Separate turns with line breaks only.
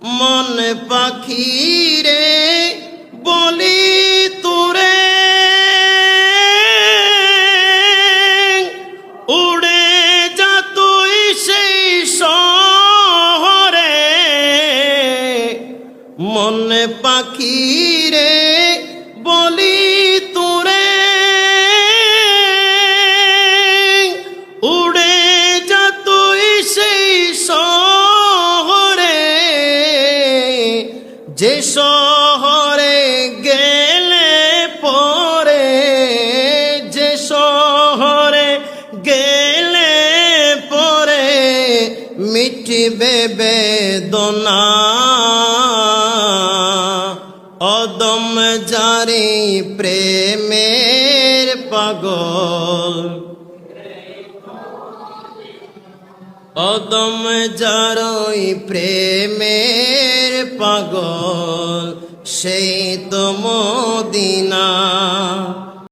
মন পাখি রে বলি তোরে উড়ে যা তুই সেই শহরে মন পাখি রে বলি তোরে উড়ে যা তুই সেই শহরে যে শহরে গেলে পরে যে শহরে গেলে পরে মিটবে বেদনা অদম জারি প্রেমের পাগল অদম জারই প্রেমের পাগল সেই তো মোদি